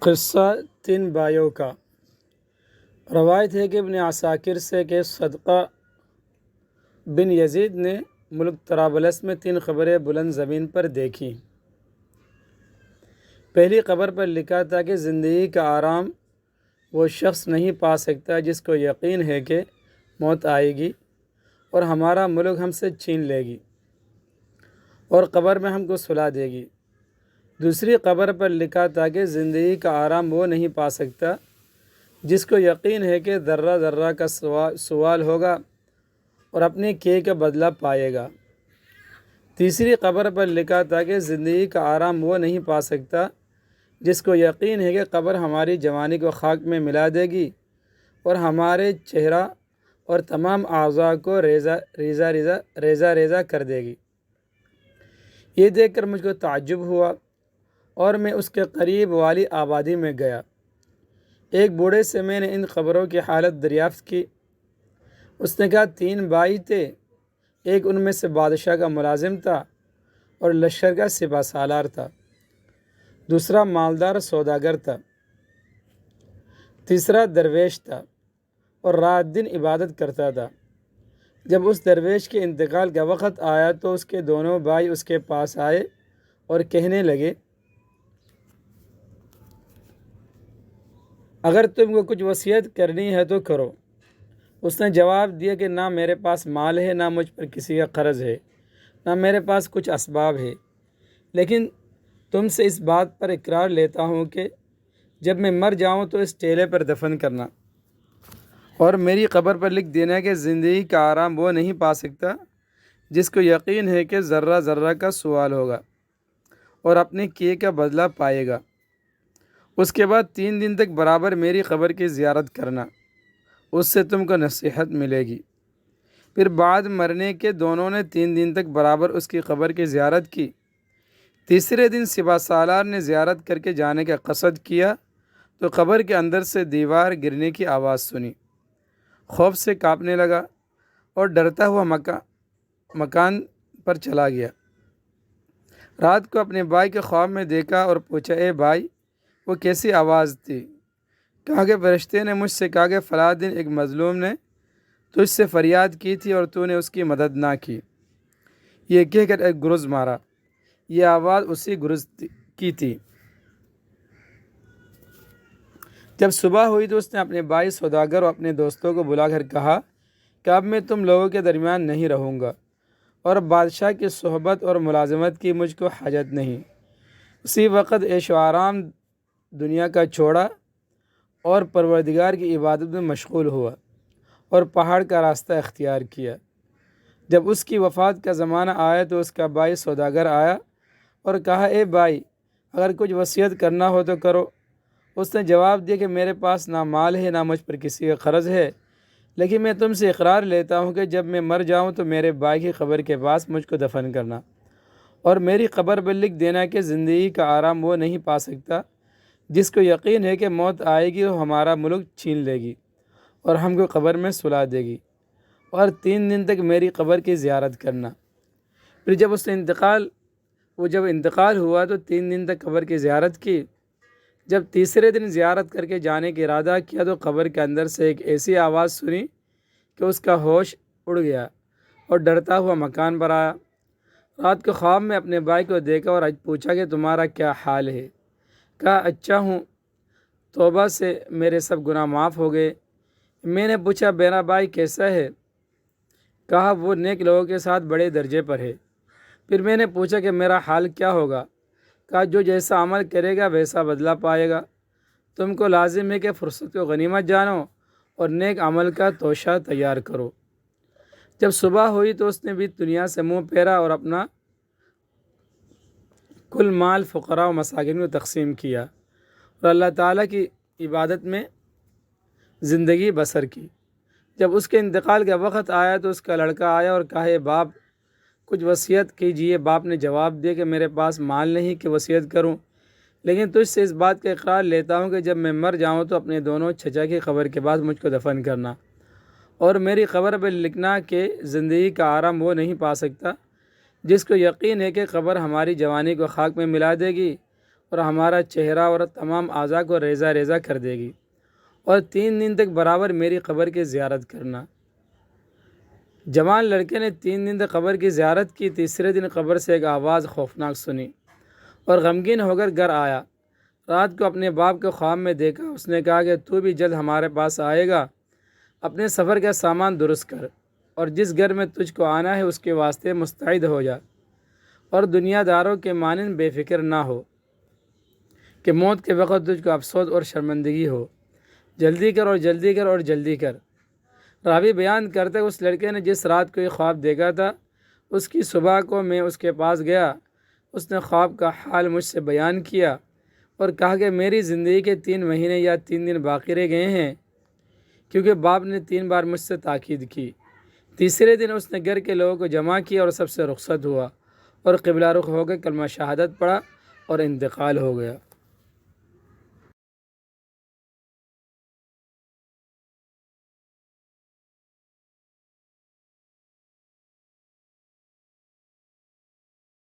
قصہ تین بھائیوں کا۔ روایت ہے کہ ابن عساکر سے کہ صدقہ بن یزید نے ملک طرابلس میں تین قبریں بلند زمین پر دیکھیں۔ پہلی قبر پر لکھا تھا کہ زندگی کا آرام وہ شخص نہیں پا سکتا جس کو یقین ہے کہ موت آئے گی اور ہمارا ملک ہم سے چھین لے گی اور قبر میں ہم کو سلا دے گی۔ دوسری قبر پر لکھا تھا کہ زندگی کا آرام وہ نہیں پا سکتا جس کو یقین ہے کہ ذرہ ذرہ کا سوال ہوگا اور اپنے کیے کا بدلہ پائے گا۔ تیسری قبر پر لکھا تھا کہ زندگی کا آرام وہ نہیں پا سکتا جس کو یقین ہے کہ قبر ہماری جوانی کو خاک میں ملا دے گی اور ہمارے چہرہ اور تمام اعضاء کو ریزہ کر دے گی۔ یہ دیکھ کر مجھ کو تعجب ہوا اور میں اس کے قریب والی آبادی میں گیا۔ ایک بوڑھے سے میں نے ان قبروں کی حالت دریافت کی۔ اس نے کہا تین بھائی تھے، ایک ان میں سے بادشاہ کا ملازم تھا اور لشکر کا سپہ سالار تھا، دوسرا مالدار سوداگر تھا، تیسرا درویش تھا اور رات دن عبادت کرتا تھا۔ جب اس درویش کے انتقال کا وقت آیا تو اس کے دونوں بھائی اس کے پاس آئے اور کہنے لگے اگر تم کو کچھ وصیت کرنی ہے تو کرو۔ اس نے جواب دیا کہ نہ میرے پاس مال ہے، نہ مجھ پر کسی کا قرض ہے، نہ میرے پاس کچھ اسباب ہے، لیکن تم سے اس بات پر اقرار لیتا ہوں کہ جب میں مر جاؤں تو اس ٹیلے پر دفن کرنا اور میری قبر پر لکھ دینا کہ زندگی کا آرام وہ نہیں پا سکتا جس کو یقین ہے کہ ذرہ ذرہ کا سوال ہوگا اور اپنے کیے کا بدلہ پائے گا۔ اس کے بعد 3 دن تک برابر میری قبر کی زیارت کرنا، اس سے تم کو نصیحت ملے گی۔ پھر بعد مرنے کے دونوں نے 3 دن تک برابر اس کی قبر کی زیارت کی۔ تیسرے دن سپہ سالار نے زیارت کر کے جانے کا قصد کیا تو قبر کے اندر سے دیوار گرنے کی آواز سنی، خوف سے کانپنے لگا اور ڈرتا ہوا مکان پر چلا گیا۔ رات کو اپنے بھائی کے خواب میں دیکھا اور پوچھا اے بھائی وہ کیسی آواز تھی؟ کہا کہ فرشتے نے مجھ سے کہا کہ فلاں دن ایک مظلوم نے تجھ سے فریاد کی تھی اور تو نے اس کی مدد نہ کی، یہ کہہ کر ایک گرز مارا۔ یہ آواز اسی گرز کی تھی۔ جب صبح ہوئی تو اس نے اپنے بھائی سوداگر اور اپنے دوستوں کو بلا کر کہا کہ اب میں تم لوگوں کے درمیان نہیں رہوں گا اور بادشاہ کی صحبت اور ملازمت کی مجھ کو حاجت نہیں۔ اسی وقت عیش و آرام دنیا کا چھوڑا اور پروردگار کی عبادت میں مشغول ہوا اور پہاڑ کا راستہ اختیار کیا۔ جب اس کی وفات کا زمانہ آیا تو اس کا بھائی سوداگر آیا اور کہا اے بھائی اگر کچھ وصیت کرنا ہو تو کرو۔ اس نے جواب دیا کہ میرے پاس نہ مال ہے، نہ مجھ پر کسی کا قرض ہے، لیکن میں تم سے اقرار لیتا ہوں کہ جب میں مر جاؤں تو میرے بھائی کی قبر کے پاس مجھ کو دفن کرنا اور میری قبر پر لکھ دینا کہ زندگی کا آرام وہ نہیں پا سکتا جس کو یقین ہے کہ موت آئے گی اور ہمارا ملک چھین لے گی اور ہم کو قبر میں سلا دے گی، اور 3 دن تک میری قبر کی زیارت کرنا۔ پھر جب انتقال ہوا تو 3 دن تک قبر کی زیارت کی۔ جب تیسرے دن زیارت کر کے جانے کا ارادہ کیا تو قبر کے اندر سے ایک ایسی آواز سنی کہ اس کا ہوش اڑ گیا اور ڈرتا ہوا مکان پر آیا۔ رات کو خواب میں اپنے بھائی کو دیکھا اور پوچھا کہ تمہارا کیا حال ہے؟ کہا اچھا ہوں، توبہ سے میرے سب گناہ معاف ہو گئے۔ میں نے پوچھا میرا بھائی کیسا ہے؟ کہا وہ نیک لوگوں کے ساتھ بڑے درجے پر ہے۔ پھر میں نے پوچھا کہ میرا حال کیا ہوگا؟ کہا جو جیسا عمل کرے گا ویسا بدلہ پائے گا۔ تم کو لازم ہے کہ فرصت کو غنیمت جانو اور نیک عمل کا توشہ تیار کرو۔ جب صبح ہوئی تو اس نے بھی دنیا سے منہ پھیرا اور اپنا کل مال فقراء و مساکین کو تقسیم کیا اور اللہ تعالیٰ کی عبادت میں زندگی بسر کی۔ جب اس کے انتقال کا وقت آیا تو اس کا لڑکا آیا اور کہا باپ کچھ وصیت کیجیے۔ باپ نے جواب دیا کہ میرے پاس مال نہیں کہ وصیت کروں، لیکن تجھ سے اس بات کا اقرار لیتا ہوں کہ جب میں مر جاؤں تو اپنے دونوں چچا کی قبر کے بعد مجھ کو دفن کرنا اور میری قبر پر لکھنا کہ زندگی کا آرام وہ نہیں پا سکتا جس کو یقین ہے کہ قبر ہماری جوانی کو خاک میں ملا دے گی اور ہمارا چہرہ اور تمام اعضاء کو ریزہ ریزہ کر دے گی، اور 3 دن تک برابر میری قبر کی زیارت کرنا۔ جوان لڑکے نے 3 دن تک قبر کی زیارت کی۔ تیسرے دن قبر سے ایک آواز خوفناک سنی اور غمگین ہو کر گھر آیا۔ رات کو اپنے باپ کو خواب میں دیکھا۔ اس نے کہا کہ تو بھی جلد ہمارے پاس آئے گا، اپنے سفر کا سامان درست کر، اور جس گھر میں تجھ کو آنا ہے اس کے واسطے مستعد ہو جا، اور دنیا داروں کے مانند بے فکر نہ ہو کہ موت کے وقت تجھ کو افسوس اور شرمندگی ہو۔ جلدی کر اور جلدی کر اور جلدی کر۔ راوی بیان کرتے اس لڑکے نے جس رات کو یہ خواب دیکھا تھا، اس کی صبح کو میں اس کے پاس گیا۔ اس نے خواب کا حال مجھ سے بیان کیا اور کہا کہ میری زندگی کے 3 مہینے یا 3 دن باقی رہ گئے ہیں، کیونکہ باپ نے 3 بار مجھ سے تاکید کی۔ تیسرے دن اس نے گھر کے لوگوں کو جمع کیا اور سب سے رخصت ہوا، اور قبلہ رخ ہو کے کلمہ شہادت پڑھا اور انتقال ہو گیا۔